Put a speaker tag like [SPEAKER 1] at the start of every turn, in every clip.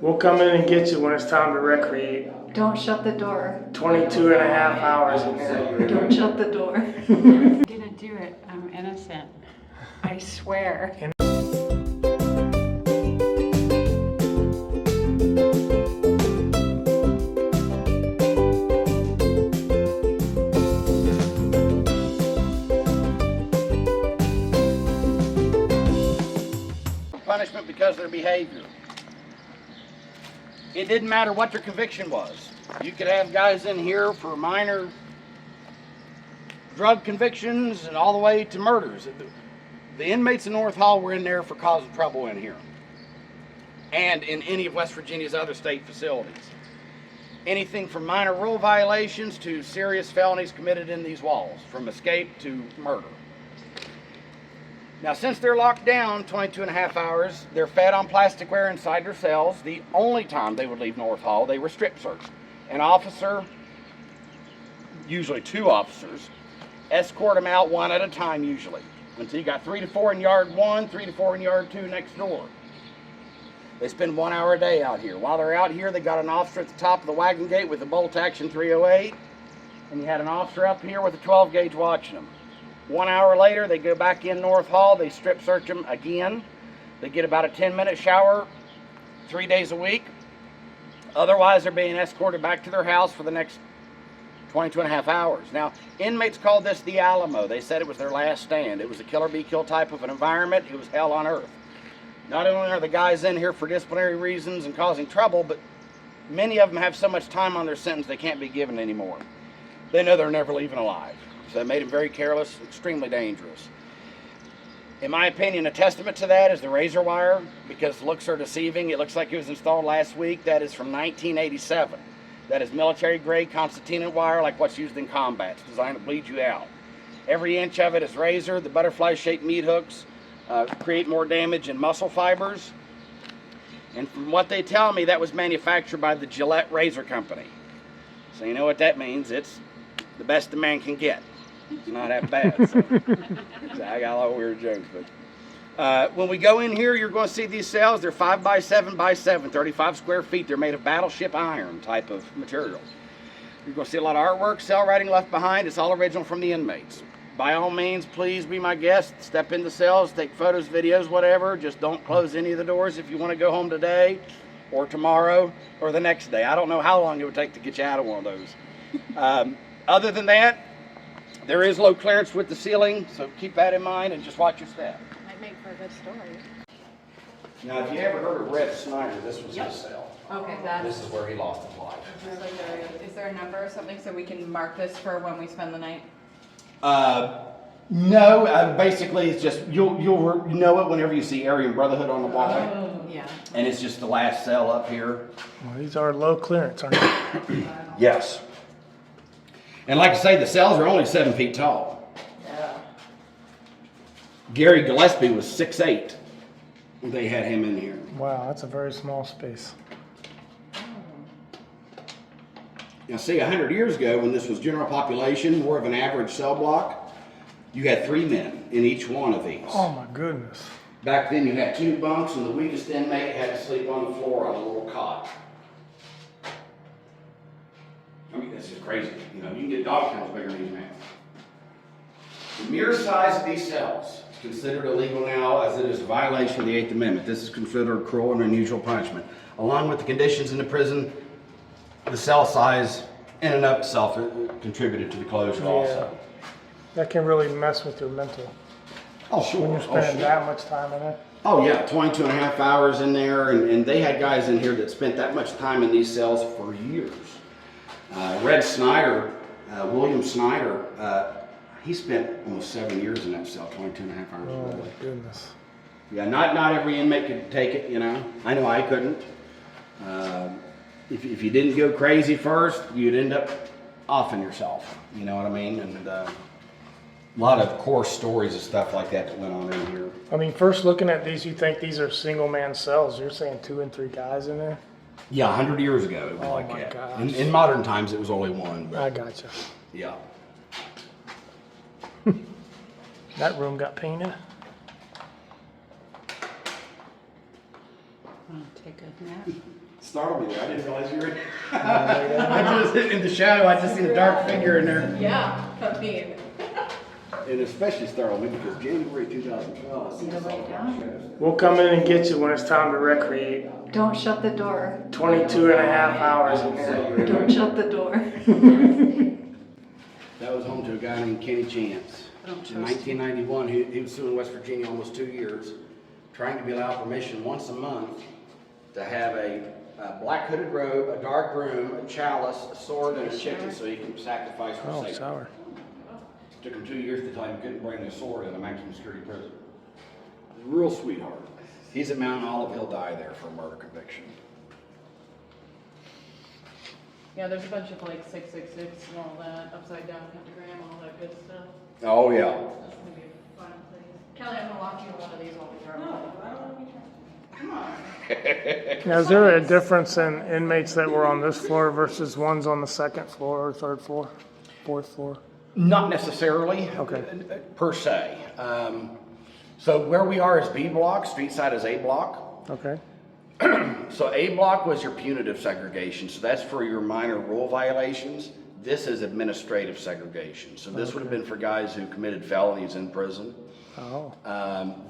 [SPEAKER 1] We'll come in and get you when it's time to recreate.
[SPEAKER 2] Don't shut the door.
[SPEAKER 1] 22 and a half hours in here.
[SPEAKER 2] Don't shut the door.
[SPEAKER 3] I didn't do it. I'm innocent. I swear.
[SPEAKER 4] Punishment because of their behavior. It didn't matter what their conviction was. You could have guys in here for minor drug convictions and all the way to murders. The inmates in North Hall were in there for causing trouble in here and in any of West Virginia's other state facilities. Anything from minor rule violations to serious felonies committed in these walls, from escape to murder. Now, since they're locked down 22 and a half hours, they're fed on plasticware inside their cells. The only time they would leave North Hall, they were strip searched. An officer, usually two officers, escort them out one at a time usually, until you got 3 to 4 in yard 1, 3 to 4 in yard 2 next door. They spend 1 hour a day out here. While they're out here, they got an officer at the top of the wagon gate with a bolt action 308, and you had an officer up here with a 12 gauge watching them. 1 hour later, they go back in North Hall, they strip search them again. They get about a 10-minute shower 3 days a week. Otherwise, they're being escorted back to their house for the next 22 and a half hours. Now, inmates called this the Alamo. They said it was their last stand. It was a kill or be killed type of an environment. It was hell on earth. Not only are the guys in here for disciplinary reasons and causing trouble, but many of them have so much time on their sentence they can't be given anymore. They know they're never leaving alive. So it made him very careless, extremely dangerous. In my opinion, a testament to that is the razor wire, because looks are deceiving. It looks like it was installed last week. That is from 1987. That is military-grade concertina wire, like what's used in combat. It's designed to bleed you out. Every inch of it is razor. The butterfly-shaped meat hooks create more damage in muscle fibers. And from what they tell me, that was manufactured by the Gillette Razor Company. So you know what that means. It's the best a man can get. It's not that bad. So I got a lot of weird jokes. But when we go in here, you're going to see these cells. They're 5 by 7 by 7, 35 square feet. They're made of battleship iron type of material. You're going to see a lot of artwork, cell writing left behind. It's all original from the inmates. By all means, please be my guest. Step in the cells, take photos, videos, whatever. Just don't close any of the doors if you want to go home today or tomorrow or the next day. I don't know how long it would take to get you out of one of those. Other than that, there is low clearance with the ceiling, so keep that in mind and just watch your step.
[SPEAKER 3] Might make for a good story.
[SPEAKER 4] Now, if you ever heard of Red Snyder, this was his cell.
[SPEAKER 5] Okay, that
[SPEAKER 4] This is where he lost his life.
[SPEAKER 5] is there a number or something so we can mark this for when we spend the night?
[SPEAKER 4] No, basically it's just, you'll know it whenever you see Aryan Brotherhood on the wall.
[SPEAKER 5] Oh, yeah.
[SPEAKER 4] And it's just the last cell up here.
[SPEAKER 1] Well, these are low clearance, aren't they?
[SPEAKER 4] Yes. And like I say, the cells are only 7 feet tall.
[SPEAKER 5] Yeah.
[SPEAKER 4] Gary Gillespie was 6'8". They had him in here.
[SPEAKER 1] Wow, that's a very small space.
[SPEAKER 4] Now see, 100 years ago when this was general population, more of an average cell block, you had 3 men in each one of these.
[SPEAKER 1] Oh my goodness.
[SPEAKER 4] Back then you had 2 bunks and the weakest inmate had to sleep on the floor on a little cot. I mean, this is crazy. You know, you can get dog kennels bigger than these now. The mere size of these cells is considered illegal now as it is a violation of the 8th Amendment. This is considered cruel and unusual punishment. Along with the conditions in the prison, the cell size in and of itself contributed to the closure also.
[SPEAKER 1] That can really mess with your mental.
[SPEAKER 4] Oh, sure.
[SPEAKER 1] When you're spending that much time in it.
[SPEAKER 4] Oh, yeah, 22 and a half hours in there, and they had guys in here that spent that much time in these cells for years. Red Snyder, William Snyder, he spent almost 7 years in that cell, 22 and a half hours a
[SPEAKER 1] Oh
[SPEAKER 4] day.
[SPEAKER 1] my goodness.
[SPEAKER 4] Yeah, not every inmate could take it, you know. I know I couldn't. If you didn't go crazy first, you'd end up offing yourself, you know what I mean? And a lot of coarse stories and stuff like that went on in here.
[SPEAKER 1] I mean, first looking at these, you think these are single man cells. You're saying 2 and 3 guys in there?
[SPEAKER 4] Yeah, 100 years ago it was
[SPEAKER 1] Oh
[SPEAKER 4] like
[SPEAKER 1] my
[SPEAKER 4] that.
[SPEAKER 1] gosh.
[SPEAKER 4] In modern times it was only one. But
[SPEAKER 1] I gotcha.
[SPEAKER 4] yeah.
[SPEAKER 1] That room got painted.
[SPEAKER 3] Take a nap.
[SPEAKER 4] Startled me there. I didn't realize you were in. I just in the shadow. I just seen a dark figure in there.
[SPEAKER 5] Yeah, I mean.
[SPEAKER 4] It especially startled me because January 2012.
[SPEAKER 3] See the way down?
[SPEAKER 1] We'll come in and get you when it's time to recreate.
[SPEAKER 2] Don't shut the door.
[SPEAKER 1] 22 and a half hours in here.
[SPEAKER 2] Don't shut the door.
[SPEAKER 4] That was home to a guy named Kenny Chance. In 1991, he was suing West Virginia almost 2 years, trying to be allowed permission once a month to have a black hooded robe, a dark room, a chalice, a sword, and a chicken so he can sacrifice for
[SPEAKER 1] Oh,
[SPEAKER 4] Satan.
[SPEAKER 1] sour.
[SPEAKER 4] Took him 2 years to tell him he couldn't bring the sword in a maximum security prison. Real sweetheart. He's at Mount Olive. He'll die there for a murder conviction.
[SPEAKER 5] Yeah, there's a bunch of like 666 and all that, upside down pentagram, all that good stuff.
[SPEAKER 4] Oh yeah.
[SPEAKER 5] That's gonna be a fun place. Kelly, I'm gonna walk you one of these while we drive. No, I don't want to be Come on.
[SPEAKER 1] Now, is there a difference in inmates that were on this floor versus ones on the second floor or third floor, fourth floor?
[SPEAKER 4] Not necessarily,
[SPEAKER 1] Okay.
[SPEAKER 4] per se. So where we are is B block, street side is A block.
[SPEAKER 1] Okay.
[SPEAKER 4] So A block was your punitive segregation, so that's for your minor rule violations. This is administrative segregation, so this would have been for guys who committed felonies in prison.
[SPEAKER 1] Oh.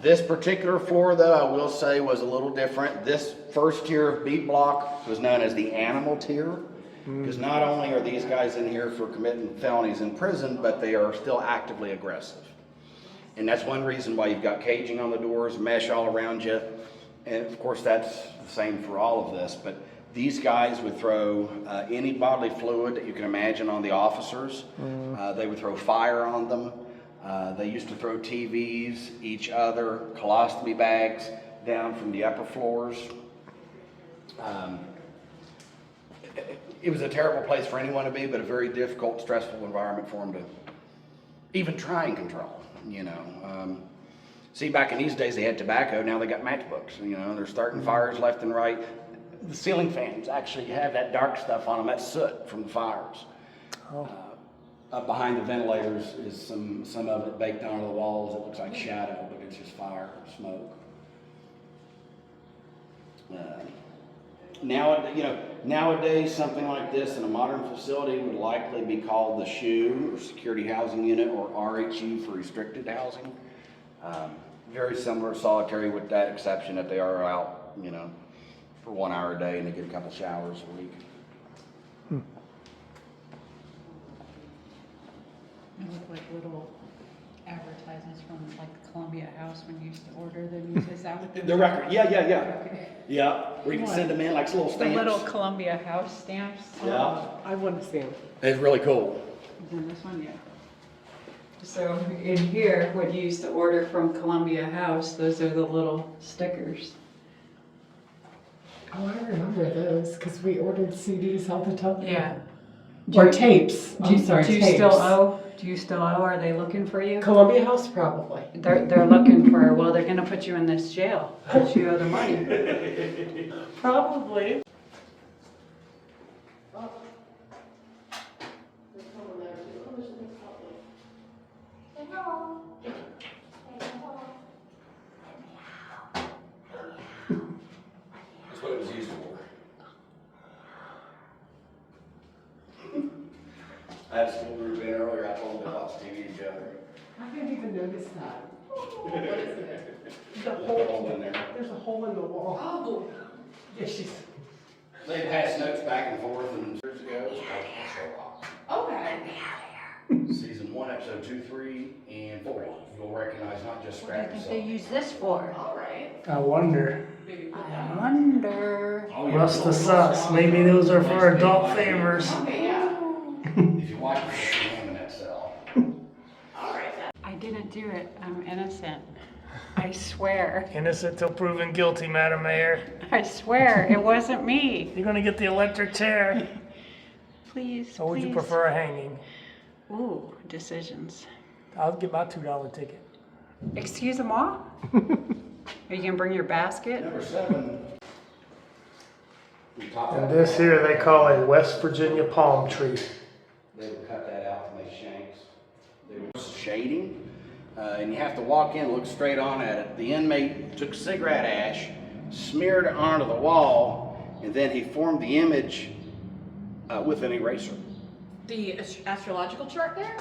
[SPEAKER 4] This particular floor, though, I will say was a little different. This first tier of B block was known as the animal tier, because not only are these guys in here for committing felonies in prison, but they are still actively aggressive. And that's one reason why you've got caging on the doors, mesh all around you. And of course, that's the same for all of this, but these guys would throw any bodily fluid that you can imagine on the officers. They would throw fire on them. They used to throw TVs, each other, colostomy bags down from the upper floors. It was a terrible place for anyone to be, but a very difficult, stressful environment for them to even try and control, you know. See, back in these days, they had tobacco. Now they got matchbooks. You know, they're starting fires left and right. The ceiling fans actually have that dark stuff on them. That's soot from the fires.
[SPEAKER 1] Oh.
[SPEAKER 4] Up behind the ventilators is some of it baked onto the walls. It looks like shadow, but it's just fire or smoke. Nowadays, something like this in a modern facility would likely be called the SHU, or Security Housing Unit, or RHU for restricted housing. Very similar to solitary with that exception that they are out, you know, for 1 hour a day and they get a couple showers a week.
[SPEAKER 3] They look like little advertisements from like the Columbia House when you used to order the news. Is that what
[SPEAKER 4] The record, yeah.
[SPEAKER 3] Okay.
[SPEAKER 4] Yeah, where you can send them in like little
[SPEAKER 3] The
[SPEAKER 4] stamps.
[SPEAKER 3] little Columbia House stamps.
[SPEAKER 4] Yeah.
[SPEAKER 6] I want to see them.
[SPEAKER 4] It's really cool.
[SPEAKER 3] And this one, yeah. So in here, what you used to order from Columbia House, those are the little stickers.
[SPEAKER 6] Oh, I remember those because we ordered CDs all the time.
[SPEAKER 3] Yeah.
[SPEAKER 6] Or tapes.
[SPEAKER 3] Do
[SPEAKER 6] I'm
[SPEAKER 3] you,
[SPEAKER 6] sorry,
[SPEAKER 3] do you
[SPEAKER 6] tapes.
[SPEAKER 3] still owe? Do you still owe? Are they looking for you?
[SPEAKER 6] Columbia House, probably.
[SPEAKER 3] They're looking for. Well, they're gonna put you in this jail because you owe the money.
[SPEAKER 6] Probably.
[SPEAKER 4] That's what it was used for. I had a school group in earlier. I told them to watch TV together.
[SPEAKER 6] I didn't even notice that.
[SPEAKER 5] What is it?
[SPEAKER 6] The
[SPEAKER 4] Hole in there.
[SPEAKER 6] There's a hole in the wall.
[SPEAKER 5] Oh.
[SPEAKER 6] Yeah, she's.
[SPEAKER 4] They passed notes back and forth, and years ago, it was called Castle Rock.
[SPEAKER 5] Okay.
[SPEAKER 4] Season 1, episode 2, 3, and 4. You'll recognize not just
[SPEAKER 3] What do you
[SPEAKER 4] scratch
[SPEAKER 3] think they use this for?
[SPEAKER 5] All right.
[SPEAKER 1] I wonder.
[SPEAKER 3] I wonder.
[SPEAKER 1] What's the sus? Maybe those are for adult favors.
[SPEAKER 5] Okay, yeah.
[SPEAKER 4] If you watch the name in that cell.
[SPEAKER 5] All right.
[SPEAKER 3] I didn't do it. I'm innocent. I swear.
[SPEAKER 1] Innocent till proven guilty, Madam Mayor.
[SPEAKER 3] I swear it wasn't me.
[SPEAKER 1] You're gonna get the electric chair.
[SPEAKER 3] Please.
[SPEAKER 1] Or would you
[SPEAKER 3] please.
[SPEAKER 1] prefer a hanging?
[SPEAKER 3] Ooh, decisions.
[SPEAKER 1] I'll get my $2 ticket.
[SPEAKER 3] Excuse me? Are you gonna bring your basket?
[SPEAKER 4] Number 7.
[SPEAKER 1] And this here they call a West Virginia palm tree.
[SPEAKER 4] They would cut that out to make shanks. They were shading, and you have to walk in, look straight on at it. The inmate took cigarette ash, smeared it onto the wall, and then he formed the image with an eraser.
[SPEAKER 5] The astrological chart there?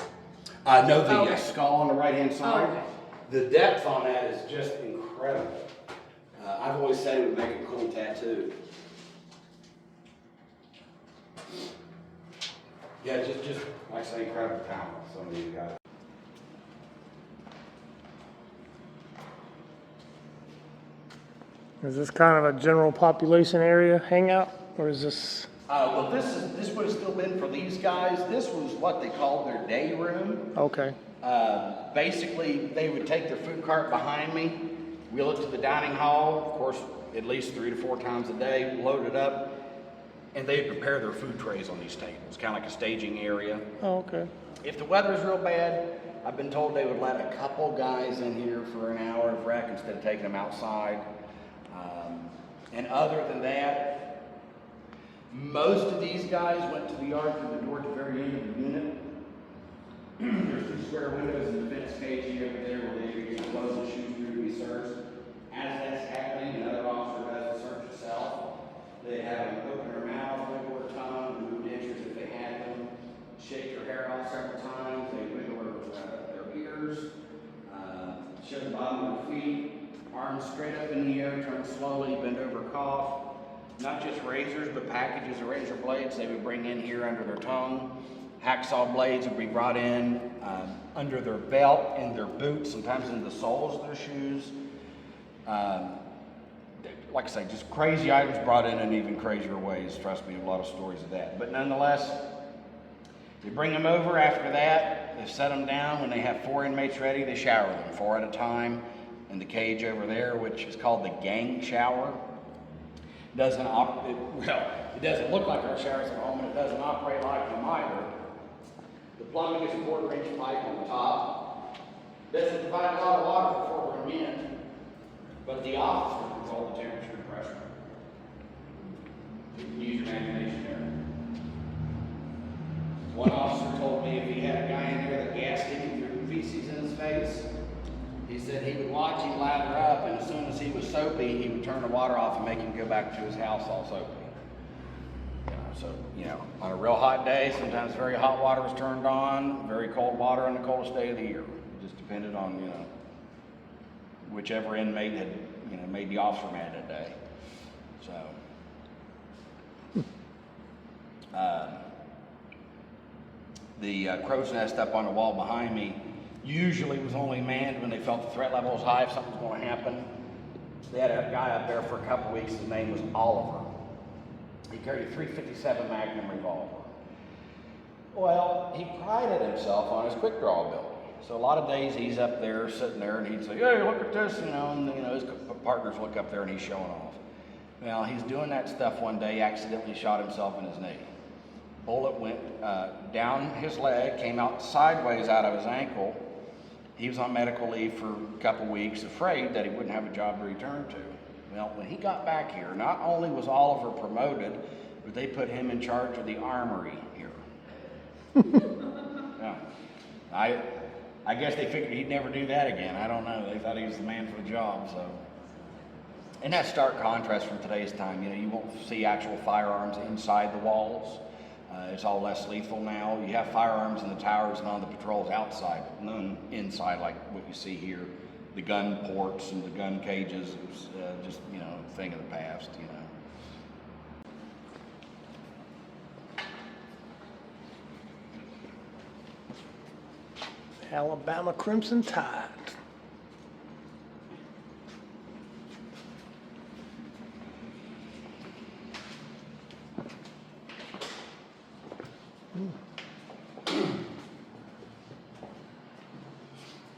[SPEAKER 4] No, the
[SPEAKER 5] Okay.
[SPEAKER 4] skull on the right-hand side.
[SPEAKER 5] Okay.
[SPEAKER 4] The depth on that is just incredible. I've always said it would make a cool tattoo. Yeah, just like I say, incredible talent, some of these guys.
[SPEAKER 1] Is this kind of a general population area hangout, or is this?
[SPEAKER 4] Well, this would have still been for these guys. This was what they called their day room.
[SPEAKER 1] Okay.
[SPEAKER 4] Basically, they would take their food cart behind me, wheel it to the dining hall, of course, at least 3 to 4 times a day, load it up, and they'd prepare their food trays on these tables, kind of like a staging area.
[SPEAKER 1] Oh, okay.
[SPEAKER 4] If the weather's real bad, I've been told they would let a couple guys in here for an hour of rec instead of taking them outside. And other than that, most of these guys went to the yard through the door at the very end of the unit. There's 2 square windows in the fence cage here over there where they use clothes and shoes through to be searched. As that's happening, another officer does the search itself. They have them open their mouth, wiggle their tongue, remove dentures if they had them, shake their hair off several times, they wiggle their ears, show the bottom of their feet, arms straight up in the air, turn slowly, bend over, cough. Not just razors, but packages of razor blades they would bring in here under their tongue. Hacksaw blades would be brought in under their belt, in their boots, sometimes in the soles of their shoes. Like I say, just crazy items brought in even crazier ways. Trust me, a lot of stories of that. But nonetheless, they bring them over after that. They set them down. When they have 4 inmates ready, they shower them 4 at a time in the cage over there, which is called the gang shower. It doesn't look like our showers at home, and it doesn't operate like them either. The plumbing is a 1/4-inch pipe on the top. Doesn't provide a lot of water before we're in, but the officer controls the temperature and pressure. You can use your imagination there. One officer told me if he had a guy in there that gassed him and threw feces in his face, he said he would watch him lather up, and as soon as he was soapy, he would turn the water off and make him go back to his house all soapy. So, on a real hot day, sometimes very hot water was turned on, very cold water on the coldest day of the year. It just depended on, whichever inmate had, made the officer mad that day. So, the crow's nest up on the wall behind me usually was only manned when they felt the threat level was high, if something was going to happen. They had a guy up there for a couple weeks, his name was Oliver. He carried a .357 Magnum revolver. Well, he prided himself on his quick draw ability. So a lot of days he's up there, sitting there, and he'd say, "Hey, look at this," and his partners look up there and he's showing off. Well, he's doing that stuff one day, accidentally shot himself in his knee. Bullet went down his leg, came out sideways out of his ankle. He was on medical leave for a couple weeks, afraid that he wouldn't have a job to return to. Well, when he got back here, not only was Oliver promoted, but they put him in charge of the armory here. Yeah. I guess they figured he'd never do that again. I don't know. They thought he was the man for the job, so. And that's stark contrast from today's time. You won't see actual firearms inside the walls. It's all less lethal now. You have firearms in the towers and on the patrols outside, but none inside like what you see here. The gun ports and the gun cages, it was just, a thing of the past,
[SPEAKER 1] Alabama Crimson Tide.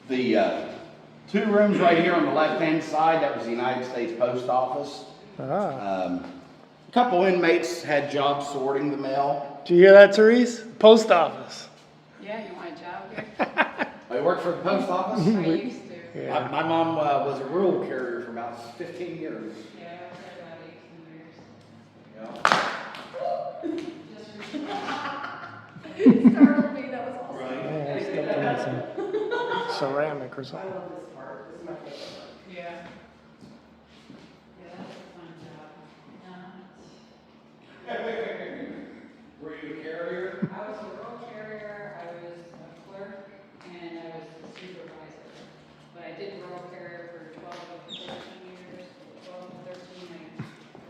[SPEAKER 4] The 2 rooms right here on the left-hand side, that was the United States Post Office. A couple inmates had jobs sorting the mail.
[SPEAKER 1] Did you hear that, Therese? Post office.
[SPEAKER 5] Yeah, you want a job here?
[SPEAKER 4] I worked for the post office.
[SPEAKER 5] I used to.
[SPEAKER 1] Yeah.
[SPEAKER 4] My mom was a rural carrier for about 15 years.
[SPEAKER 5] Yeah, I was there about 18 years.
[SPEAKER 4] Yeah.
[SPEAKER 5] It startled me, that was awesome.
[SPEAKER 1] Yeah, it's definitely some ceramic or something.
[SPEAKER 5] Yeah. Yeah.
[SPEAKER 4] Were you a carrier?
[SPEAKER 3] I was a rural carrier, I was a clerk, and I was a supervisor. But I did rural carrier for 12 to 13 years. 12 to 13, I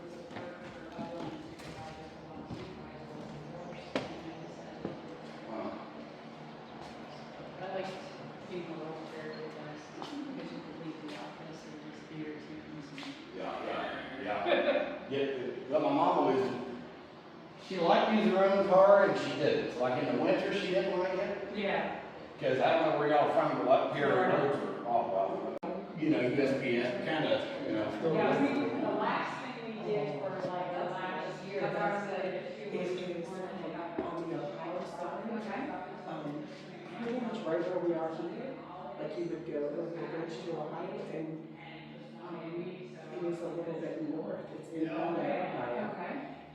[SPEAKER 3] was a clerk for about 1 supervisor for 1 supervisor.
[SPEAKER 4] Wow.
[SPEAKER 3] I liked being a rural carrier the best, because you could leave the office and just be your tunes.
[SPEAKER 4] Yeah. But my mom always, she liked using her own car and she didn't. Like in the winter, she didn't like it.
[SPEAKER 3] Yeah.
[SPEAKER 4] Because I don't know where y'all from, but up here, roads are awful. You know, USPS, kind of, you know.
[SPEAKER 3] Yeah, the last thing we did for like the last year, that's
[SPEAKER 6] On the Ohio side, pretty much right where we are here. Like you would go over the bridge to Ohio, and it is a little bit north. It's in Ohio.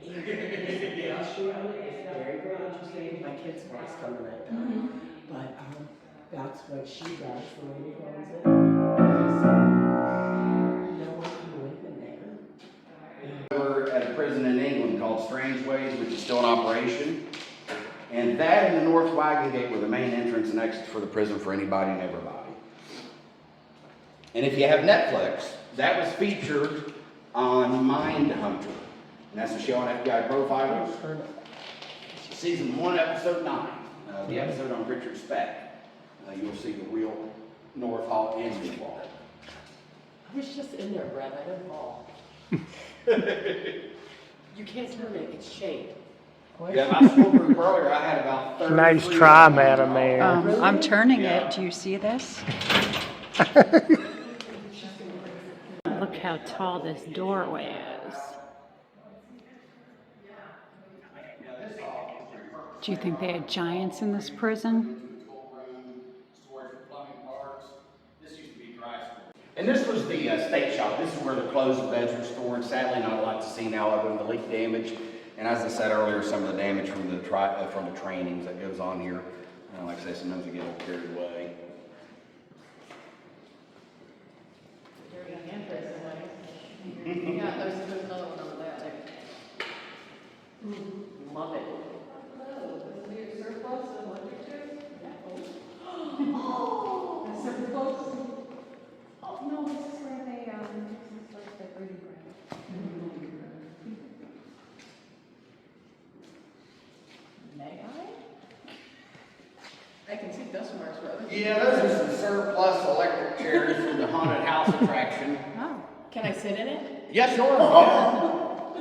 [SPEAKER 6] And the history of it is very, very interesting. My kids always come to night time, but that's what she does. The lady who owns it. No one can live in there.
[SPEAKER 4] We're at a prison in England called Strangeways, which is still in operation. And that and the North Wagon Gate were the main entrance and exits for the prison for anybody and everybody. And if you have Netflix, that was featured on Mindhunter. And that's a show on FBI profilers. Season 1, episode 9. The episode on Richard Speck. You'll see the real North Hall engine wall.
[SPEAKER 6] I was just in there, Brett. I didn't fall. You can't turn it. It's chained.
[SPEAKER 4] Yeah, my school group earlier, I had about 30.
[SPEAKER 1] Nice try, Madam Mayor.
[SPEAKER 3] I'm turning it. Do you see this? Look how tall this doorway is. Do you think they had giants in this prison?
[SPEAKER 4] And this was the state shop. This is where the clothes and beds were stored. Sadly, not a lot to see now other than the leak damage. And as I said earlier, some of the damage from the trainings that goes on here. Like I say, sometimes we get a little carried away.
[SPEAKER 5] Yeah, there's another one over there.
[SPEAKER 6] Love it.
[SPEAKER 5] Oh, no, this is where they, this is like the breeding ground. May I? I can see dust marks, brother.
[SPEAKER 4] Yeah, those are some surplus electric chairs from the haunted house attraction.
[SPEAKER 5] Oh, can I sit in it?
[SPEAKER 4] Yes, sure.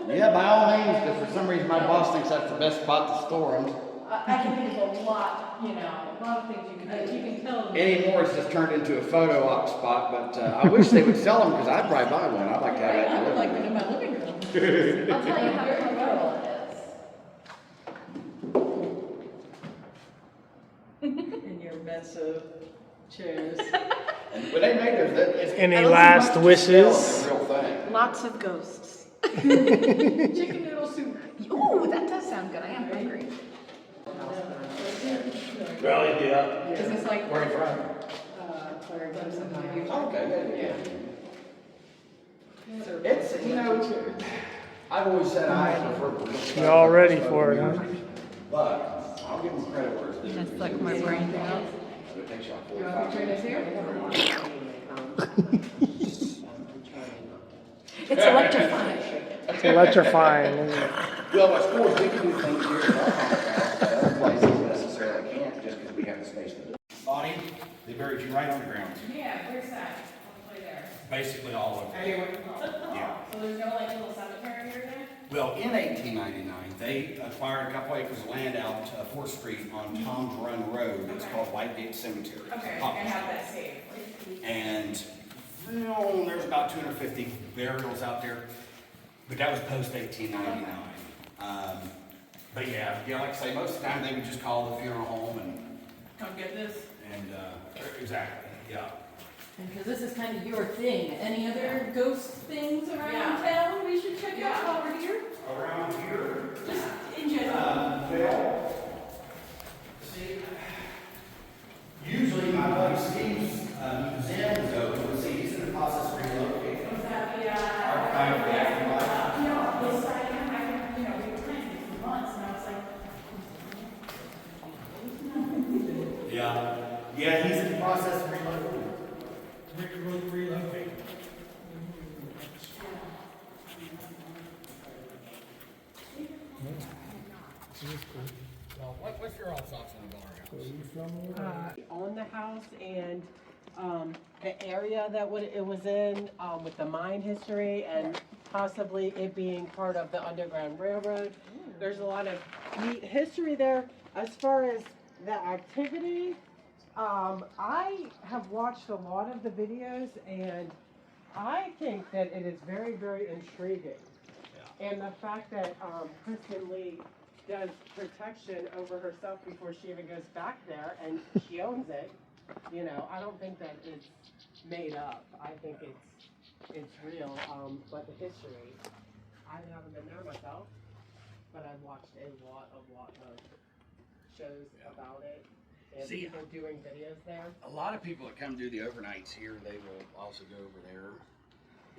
[SPEAKER 4] Yeah, by all means, but for some reason my boss thinks that's the best spot to store them.
[SPEAKER 5] I can think of a lot, you know, a lot of things you can do. You can tell them.
[SPEAKER 4] Anymore, it's just turned into a photo op spot, but I wish they would sell them because I'd probably buy one. I'd like to have that
[SPEAKER 5] I would like
[SPEAKER 4] delivered.
[SPEAKER 5] it in my living room. I'll tell you how comfortable it is.
[SPEAKER 3] In your mess of chairs.
[SPEAKER 4] And when they made those, it's
[SPEAKER 1] Any last wishes?
[SPEAKER 4] a real thing.
[SPEAKER 5] Lots of ghosts. Chicken noodle soup. Ooh, that does sound good. I am hungry.
[SPEAKER 4] Really? Yeah.
[SPEAKER 5] Is this like?
[SPEAKER 4] Where are you from? Okay, yeah. It's, you know, I've always said I prefer.
[SPEAKER 1] Y'all ready for it, huh?
[SPEAKER 4] But I'll give them credit where it's due.
[SPEAKER 3] That's like my brain out.
[SPEAKER 4] It takes you
[SPEAKER 5] You want to picture this here? It's electrifying.
[SPEAKER 1] It's electrifying, isn't it?
[SPEAKER 4] Well, of course, we can do things here in our house that other places necessarily can't just because we have the space to do it. Bonnie, they buried you right on the ground.
[SPEAKER 5] Yeah, where's that? Hopefully there.
[SPEAKER 4] Basically all over. Yeah.
[SPEAKER 5] So there's no like little cemetery here then?
[SPEAKER 4] Well, in 1899, they acquired a couple acres of land out 4th Street on Tom's Run Road. It's called Whitegate Cemetery.
[SPEAKER 5] Okay, I have that saved.
[SPEAKER 4] And well, there's about 250 burials out there, but that was post 1899. But yeah, like I say, most of the time they would just call the funeral home and
[SPEAKER 5] Come get this.
[SPEAKER 4] exactly, yeah.
[SPEAKER 7] Because this is kind of your thing. Any other ghost things around town we should check out while we're here?
[SPEAKER 4] Around here,
[SPEAKER 7] Just in general.
[SPEAKER 4] see, usually my buddy Steve's museum is open, but see, he's in the process of relocating.
[SPEAKER 5] Is that the,
[SPEAKER 4] Archive of the Afterlife.
[SPEAKER 5] no, this side, you know, we were
[SPEAKER 8] Yeah, he's in the process of relocating. Relocating.
[SPEAKER 4] Well, what's your all thoughts on the bar house?
[SPEAKER 6] On the house and the area that it was in, with the mine history and possibly it being part of the Underground Railroad. There's a lot of neat history there. As far as the activity, I have watched a lot of the videos and I think that it is very, very intriguing. And the fact that Kristen Lee does protection over herself before she even goes back there, and she owns it. You know, I don't think that it's made up. I think it's real. But the history, I haven't been there myself, but I've watched a lot of shows about it, and
[SPEAKER 4] See,
[SPEAKER 6] people doing videos there.
[SPEAKER 4] A lot of people that come do the overnights here, they will also go over there.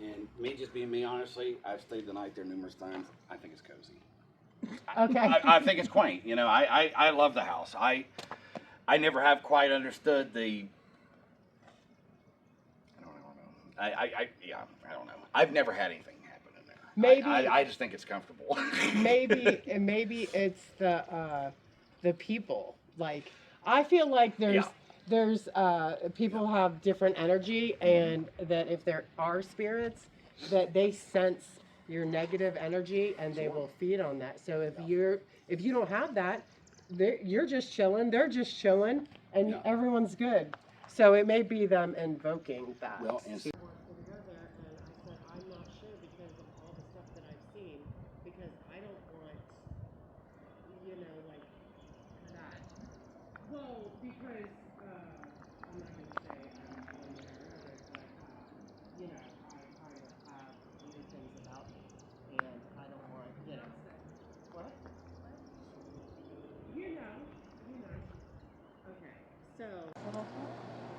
[SPEAKER 4] And me just being me, honestly, I've stayed the night there numerous times. I think it's cozy.
[SPEAKER 6] Okay.
[SPEAKER 4] I think it's quaint. You know, I love the house. I never have quite understood the. I don't know. I don't know. I've never had anything happen in there.
[SPEAKER 6] Maybe
[SPEAKER 4] I just think it's comfortable.
[SPEAKER 6] maybe it's the people. Like, I feel like there's people have different energy, and that if there are spirits, that they sense your negative energy and they will feed on that. So if you don't have that, you're just chilling, they're just chilling, and everyone's good. So it may be them invoking that.
[SPEAKER 4] Well, and
[SPEAKER 6] I wanted to go there, and I said I'm not sure because of all the stuff that I've seen, because I don't want, you know, like that. Well, because I'm not going to say I'm one way or another, but you know, I kind of have weird things about me, and I don't want, you know. What? You know. Okay, so.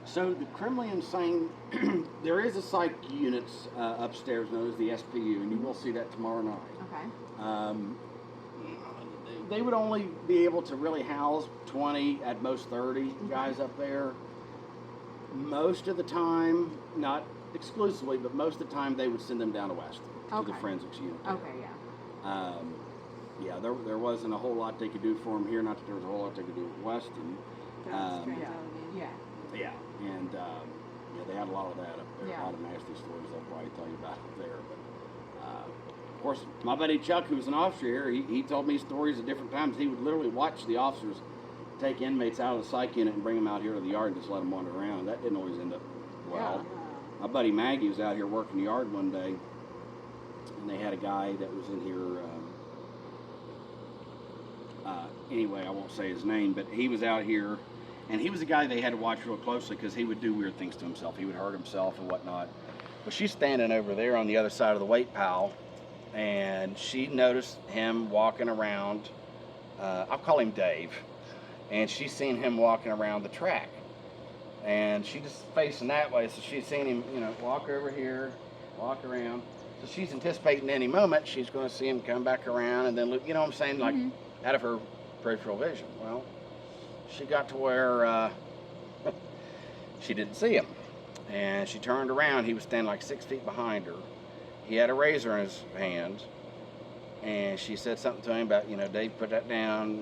[SPEAKER 4] So the criminally insane, there is a psych unit upstairs known as the SPU, and you will see that tomorrow night.
[SPEAKER 5] Okay.
[SPEAKER 4] They would only be able to really house 20, at most 30 guys up there. Most of the time, not exclusively, but most of the time they would send them down to West to the forensics unit.
[SPEAKER 5] Okay, yeah.
[SPEAKER 4] There wasn't a whole lot they could do for them here. Not that there was a whole lot they could do at Weston.
[SPEAKER 5] Yeah.
[SPEAKER 4] Yeah, and they had a lot of that up there.
[SPEAKER 5] Yeah.
[SPEAKER 4] A lot of nasty stories they'll probably tell you about up there. But of course, my buddy Chuck, who was an officer here, he told me stories at different times. He would literally watch the officers take inmates out of the psych unit and bring them out here to the yard and just let them wander around. That didn't always end up well. My buddy Maggie was out here working the yard one day, and they had a guy that was in here. Anyway, I won't say his name, but he was out here. And he was a guy they had to watch real closely because he would do weird things to himself. He would hurt himself and whatnot. But she's standing over there on the other side of the weight pile, and she noticed him walking around. I'll call him Dave. And she's seen him walking around the track. And she just facing that way, so she's seen him, walk over here, walk around. So she's anticipating any moment she's going to see him come back around and then look, you know what I'm saying, like out of her peripheral vision. Well, she got to where she didn't see him. And she turned around. He was standing like 6 feet behind her. He had a razor in his hand. And she said something to him about, Dave, put that down.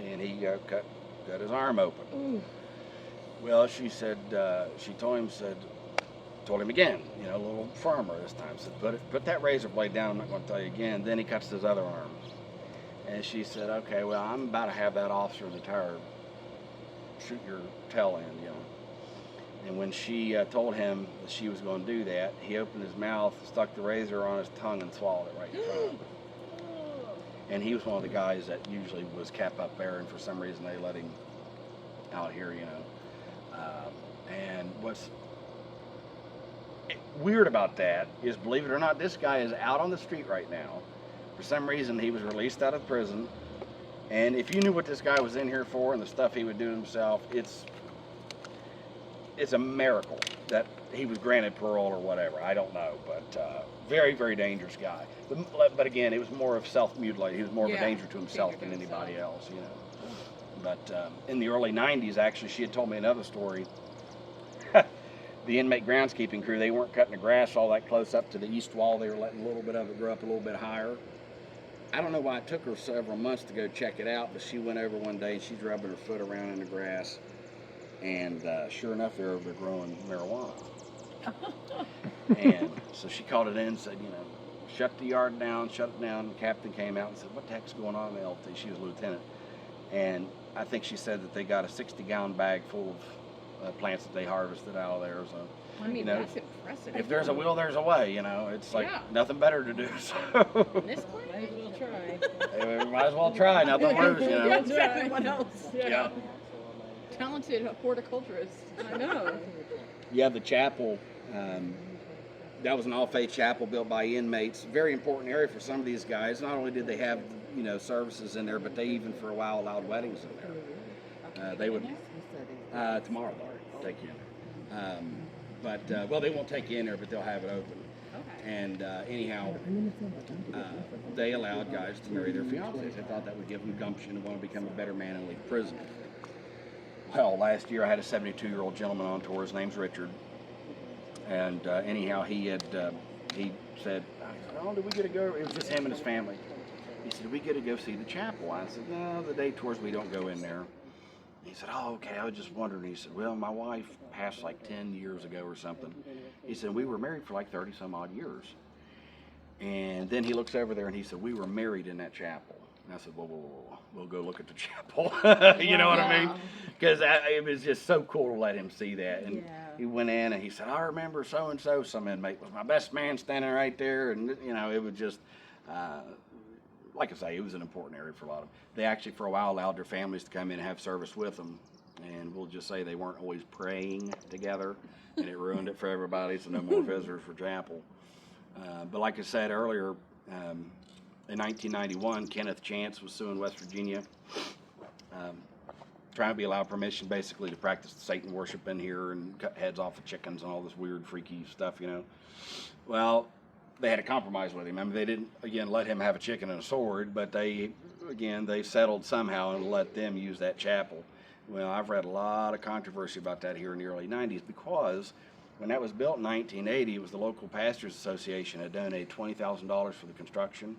[SPEAKER 4] And he cut his arm open. Well, she said, she told him again, a little firmer this time. Said, put that razor blade down. I'm not going to tell you again. Then he cuts his other arm. And she said, okay, well, I'm about to have that officer in the tire shoot your tail end, And when she told him that she was going to do that, he opened his mouth, stuck the razor on his tongue, and swallowed it right in front of him. And he was one of the guys that usually was kept up there, and for some reason they let him out here, And what's weird about that is, believe it or not, this guy is out on the street right now. For some reason, he was released out of prison. And if you knew what this guy was in here for and the stuff he would do to himself, it's a miracle that he was granted parole or whatever. I don't know, but very, very dangerous guy. But again, it was more of self-mutilation. He was more of a danger to himself than anybody else, But in the early 90s, actually, she had told me another story. The inmate groundskeeping crew, they weren't cutting the grass all that close up to the east wall. They were letting a little bit of it grow up a little bit higher. I don't know why it took her several months to go check it out, but she went over one day and she's rubbing her foot around in the grass. And sure enough, they're over there growing marijuana. And so she called it in and said, you know, shut the yard down, shut it down. The captain came out and said, what the heck's going on in the LT? She was a lieutenant. And I think she said that they got a 60-gallon bag full of plants that they harvested out of there. So,
[SPEAKER 5] I mean,
[SPEAKER 4] you know,
[SPEAKER 5] that's impressive.
[SPEAKER 4] if there's a will, there's a way. You know, it's like
[SPEAKER 5] Yeah.
[SPEAKER 4] nothing better to do. So
[SPEAKER 5] This point, might as well try.
[SPEAKER 4] might as well try. Nothing worse, you know.
[SPEAKER 5] That's right. Everyone else.
[SPEAKER 4] Yeah.
[SPEAKER 5] Talented horticulturist. I know.
[SPEAKER 4] Yeah, the chapel. That was an all-faith chapel built by inmates. Very important area for some of these guys. Not only did they have, you know, services in there, but they even for a while allowed weddings in there. They would tomorrow, Lord, take you in there. Well, they won't take you in there, but they'll have it open.
[SPEAKER 5] Okay.
[SPEAKER 4] And anyhow, they allowed guys to marry their fiancées. They thought that would give them gumption and want to become a better man and leave prison. Well, last year I had a 72-year-old gentleman on tour. His name's Richard. And anyhow, he said, oh, did we get to go? It was just him and his family. He said, did we get to go see the chapel? I said, no, the day tours we don't go in there. He said, oh, okay, I was just wondering. He said, well, my wife passed like 10 years ago or something. He said, we were married for like 30 some odd years. And then he looks over there and he said, we were married in that chapel. And I said, well, we'll go look at the chapel. You know what I mean? Because it was just so cool to let him see that. And he went in and he said, I remember so-and-so, some inmate was my best man standing right there. And, you know, it was just, like I say, it was an important area for a lot of them. They actually, for a while, allowed their families to come in and have service with them. And we'll just say they weren't always praying together. And it ruined it for everybody, so no more visitors for chapel. But like I said earlier, in 1991, Kenneth Chance was suing West Virginia, trying to be allowed permission basically to practice Satan worship in here and cut heads off of chickens and all this weird, freaky stuff, you know. Well, they had a compromise with him. I mean, they didn't, again, let him have a chicken and a sword, but they settled somehow and let them use that chapel. Well, I've read a lot of controversy about that here in the early 90s because when that was built in 1980, it was the local pastors association that donated $20,000 for the construction.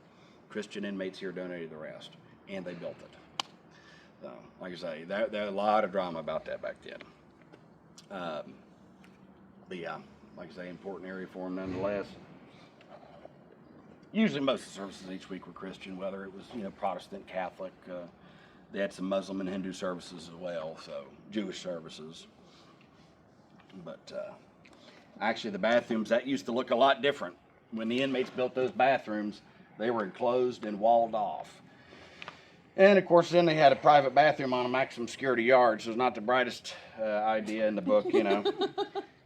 [SPEAKER 4] Christian inmates here donated the rest, and they built it. So, like I say, there was a lot of drama about that back then. But yeah, like I say, important area for them nonetheless. Usually most of the services each week were Christian, whether it was, you know, Protestant, Catholic. They had some Muslim and Hindu services as well, so Jewish services. But actually the bathrooms, that used to look a lot different. When the inmates built those bathrooms, they were enclosed and walled off. And of course then they had a private bathroom on a maximum security yard, so it's not the brightest idea in the book, you know.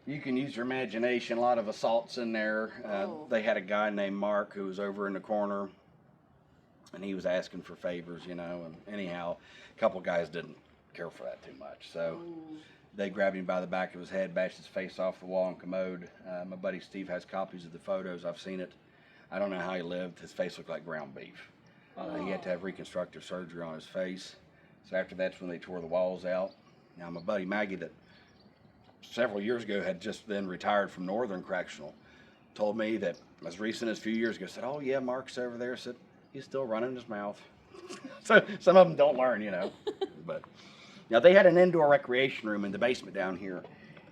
[SPEAKER 4] You can use your imagination, a lot of assaults in there. They had a guy named Mark who was over in the corner, and he was asking for favors, you know, and anyhow, a couple guys didn't care for that too much. So they grabbed him by the back of his head, bashed his face off the wall and commode. My buddy Steve has copies of the photos. I've seen it. I don't know how he lived. His face looked like ground beef. He had to have reconstructive surgery on his face. So after that's when they tore the walls out. Now my buddy Maggie, that several years ago had just then retired from Northern Correctional, told me that as recent as a few years ago, said, oh yeah, Mark's over there. Said, he's still running his mouth. So some of them don't learn, you know. But now they had an indoor recreation room in the basement down here,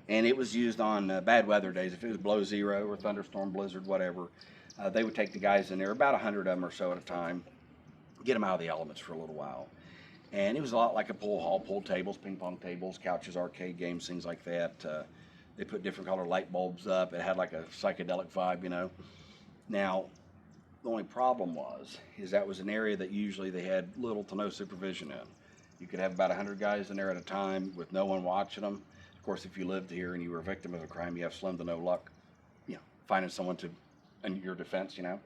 [SPEAKER 4] and it was used on bad weather days. If it was below zero or thunderstorm, blizzard, whatever, they would take the guys in there, about 100 of them or so at a time, get them out of the elements for a little while. And it was a lot like a pool hall, pool tables, ping pong tables, couches, arcade games, things like that. They put different color light bulbs up. It had like a psychedelic vibe, you know. Now, the only problem is that was an area that usually they had little to no supervision in. You could have about 100 guys in there at a time with no one watching them. Of course, if you lived here and you were a victim of a crime, you have slim to no luck, you know, finding someone to, in your defense, you know,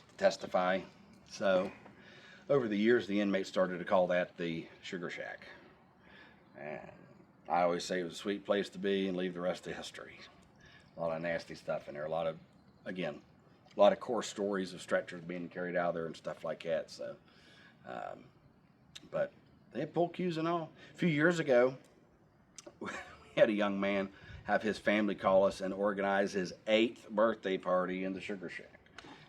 [SPEAKER 4] to testify. So, over the years, the inmates started to call that the Sugar Shack. And I always say it was a sweet place to be and leave the rest to history. A lot of nasty stuff in there. A lot of core stories of stretchers being carried out of there and stuff like that. So, but They had pool cues and all. A few years ago, we had a young man have his family call us and organize his 8th birthday party in the Sugar Shack.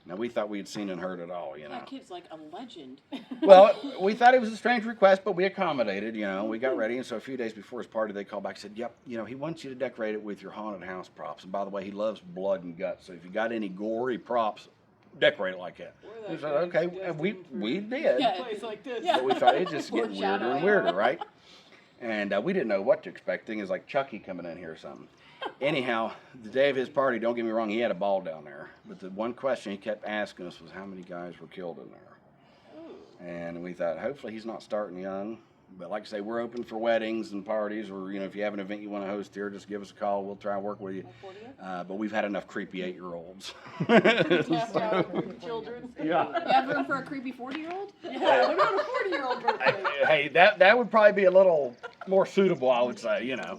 [SPEAKER 4] Now, we thought we'd seen and heard it all, you know.
[SPEAKER 7] That kid's like a legend.
[SPEAKER 4] Well, we thought it was a strange request, but we accommodated, you know. We got ready, and so a few days before his party, they called back and said, yep, you know, he wants you to decorate it with your haunted house props. And by the way, he loves blood and guts, so if you got any gory props, decorate it like that. We said, okay, and we did.
[SPEAKER 7] Yeah, it's like this.
[SPEAKER 4] But we thought it's just getting weirder and
[SPEAKER 7] Foreshadowing.
[SPEAKER 4] weirder, right? And we didn't know what to expect. Thing is like Chucky coming in here or something. Anyhow, the day of his party, don't get me wrong, he had a ball down there. But the one question he kept asking us was how many guys were killed in there. And we thought, hopefully he's not starting young. But like I say, we're open for weddings and parties, or, you know, if you have an event you want to host here, just give us a call. We'll try and work with you. But we've had enough creepy 8-year-olds.
[SPEAKER 7] Children.
[SPEAKER 4] Yeah.
[SPEAKER 7] You have room for a creepy 40-year-old? Yeah, what about a 40-year-old birthday?
[SPEAKER 4] Hey, that would probably be a little more suitable, I would say, you know.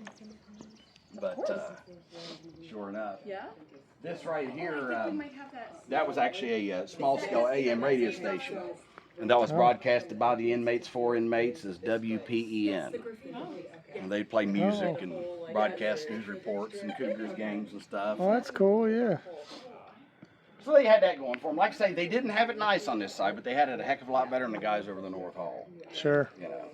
[SPEAKER 4] But sure enough.
[SPEAKER 7] Yeah?
[SPEAKER 4] This right here,
[SPEAKER 7] We might have that.
[SPEAKER 4] that was actually a small-scale AM radio station. And that was broadcasted by the inmates for inmates as WPEN. And they'd play music and broadcast news reports and Cougars games and stuff.
[SPEAKER 1] Oh, that's cool, yeah.
[SPEAKER 4] So they had that going for them. Like I say, they didn't have it nice on this side, but they had it a heck of a lot better than the guys over the North Hall.
[SPEAKER 1] Sure.
[SPEAKER 4] You know,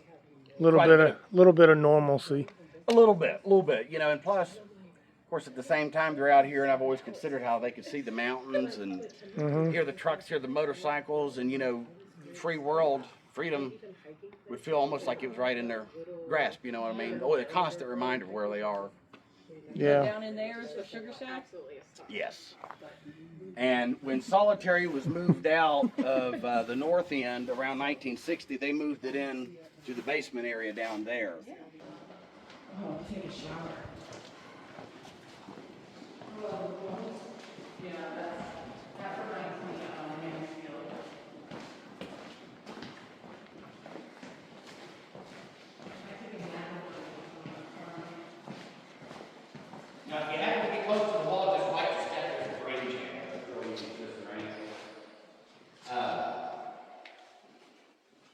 [SPEAKER 1] Little bit of normalcy.
[SPEAKER 4] a little bit. You know, and plus, of course, at the same time, they're out here, and I've always considered how they could see the mountains and hear the trucks, hear the motorcycles, and, you know, free world, freedom would feel almost like it was right in their grasp, you know what I mean? Oh, a constant reminder of where they are.
[SPEAKER 1] Yeah.
[SPEAKER 7] Down in there is the Sugar Shack?
[SPEAKER 4] Yes. And when solitary was moved out of the north end around 1960, they moved it in to the basement area down there.
[SPEAKER 6] Oh, take a shower.
[SPEAKER 4] Now, if you happen to get close to the wall, just wipe your step before you jam.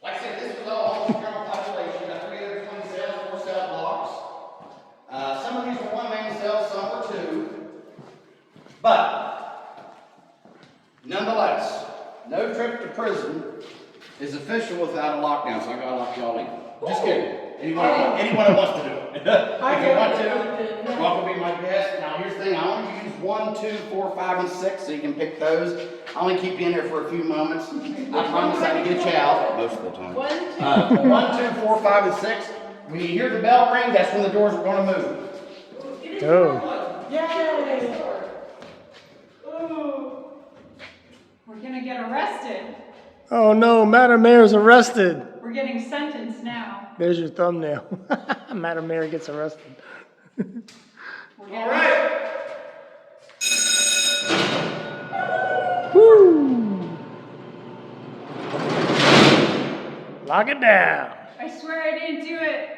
[SPEAKER 4] Like I said, this was all home general population. Got 320 cells, 4 cell blocks. Some of these were one-man cells, some were 2. But, nonetheless, no trip to prison is official without a lockdown, so I gotta lock y'all in. Just kidding. Anyone that wants to do it. If you want to, you're welcome to be my guest. Now, here's the thing. I only use 1, 2, 4, 5, and 6, so you can pick those. I only keep you in there for a few moments. I promise I can get you out most of the time. 1, 2, 4, 5, and 6. When you hear the bell ring, that's when the doors are going to move.
[SPEAKER 1] Oh.
[SPEAKER 6] Yay!
[SPEAKER 3] We're gonna get arrested.
[SPEAKER 1] Oh no, Madam Mayor's arrested.
[SPEAKER 3] We're getting sentenced now.
[SPEAKER 1] There's your thumbnail. Madam Mayor gets arrested.
[SPEAKER 3] We're getting
[SPEAKER 1] Woo! Lock it down.
[SPEAKER 3] I swear I didn't do it.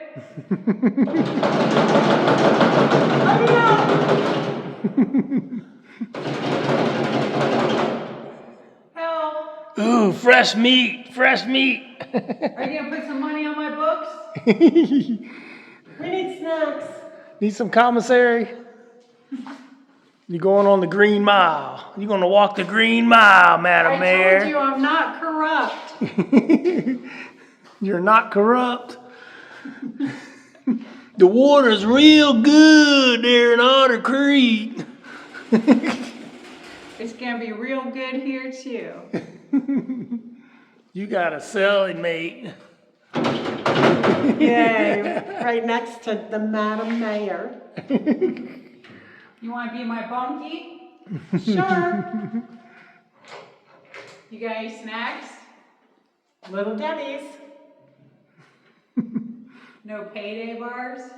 [SPEAKER 3] Help.
[SPEAKER 1] Ooh, fresh meat, fresh meat.
[SPEAKER 3] Are you gonna put some money on my books?
[SPEAKER 6] We need snacks.
[SPEAKER 1] Need some commissary? You going on the Green Mile? You gonna walk the Green Mile, Madam
[SPEAKER 3] I
[SPEAKER 1] Mayor?
[SPEAKER 3] told you I'm not corrupt.
[SPEAKER 1] You're not corrupt. The water's real good there in Otter Creek.
[SPEAKER 3] It's gonna be real good here too.
[SPEAKER 1] You got a cellmate.
[SPEAKER 6] Yay, right next to the Madam Mayor.
[SPEAKER 3] You wanna be my bunkie?
[SPEAKER 6] Sure.
[SPEAKER 3] You got any snacks?
[SPEAKER 6] Little Debbie's.
[SPEAKER 3] No payday bars?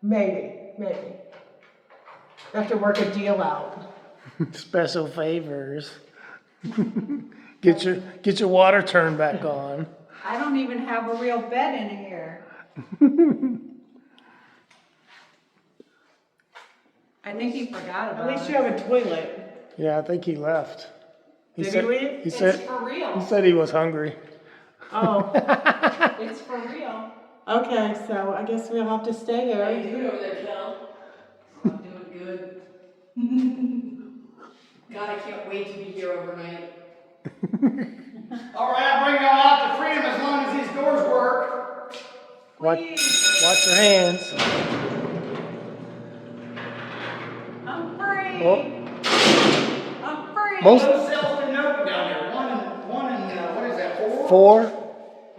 [SPEAKER 6] Maybe. Have to work a deal out.
[SPEAKER 1] Special favors. Get your water turned back on.
[SPEAKER 3] I don't even have a real bed in here. I think he forgot about
[SPEAKER 6] At least
[SPEAKER 3] it.
[SPEAKER 6] you have a toilet.
[SPEAKER 1] Yeah, I think he left.
[SPEAKER 6] Did he leave?
[SPEAKER 1] He
[SPEAKER 3] It's
[SPEAKER 1] said
[SPEAKER 3] for real.
[SPEAKER 1] he said he was hungry.
[SPEAKER 6] Oh,
[SPEAKER 5] It's for real.
[SPEAKER 6] okay, so I guess we'll have to stay
[SPEAKER 7] How you
[SPEAKER 6] there.
[SPEAKER 7] doing over there, Kel? I'm doing good. God, I can't wait to be here overnight.
[SPEAKER 4] All right, I'll bring y'all out to freedom as long as these doors work.
[SPEAKER 1] Watch your hands.
[SPEAKER 5] I'm free.
[SPEAKER 1] Oh,
[SPEAKER 5] I'm free.
[SPEAKER 1] most
[SPEAKER 4] Those cells didn't open down there. One and what is that, 4?
[SPEAKER 1] 4.
[SPEAKER 5] Uh-oh.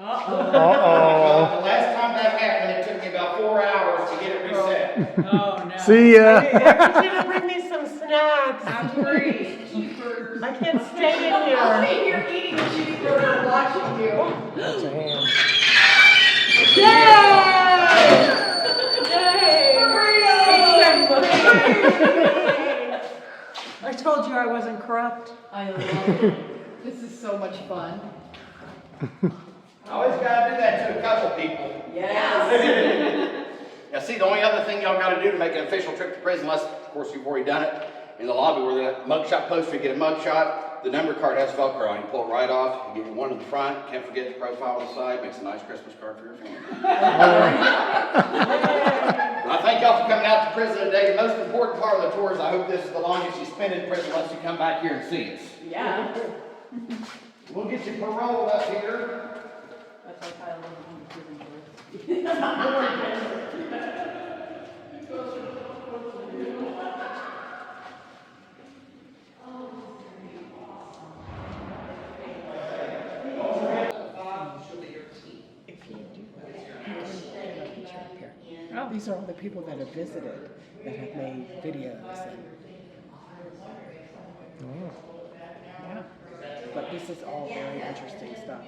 [SPEAKER 1] Uh-oh.
[SPEAKER 4] The last time that happened, it took me about 4 hours to get it reset.
[SPEAKER 5] Oh, no.
[SPEAKER 1] See ya.
[SPEAKER 6] I need you to bring me some snacks.
[SPEAKER 5] I'm free.
[SPEAKER 6] I can't stay in
[SPEAKER 7] I'll
[SPEAKER 6] here.
[SPEAKER 7] be here eating a cheeseburger watching you.
[SPEAKER 1] Watch your hands.
[SPEAKER 6] I told you I wasn't corrupt.
[SPEAKER 7] I love it. This is so much fun.
[SPEAKER 4] I always gotta do that to a couple people.
[SPEAKER 7] Yes.
[SPEAKER 4] Now see, the only other thing y'all gotta do to make an official trip to prison, unless of course you've already done it, in the lobby where the mugshot poster, you get a mugshot, the number card has Velcro on it. You pull it right off, you give you one in the front, can't forget the profile on the side, makes a nice Christmas card for your family. I thank y'all for coming out to prison today. The most important part of the tour is I hope this is the longest you spend in prison unless you come back here and see us.
[SPEAKER 5] Yeah.
[SPEAKER 4] We'll get you paroled up here.
[SPEAKER 5] That's like I love on the prison doors.
[SPEAKER 6] If you do that, you can get a picture up here. These are all the people that have visited, that have made videos. Yeah. But this is all very interesting stuff.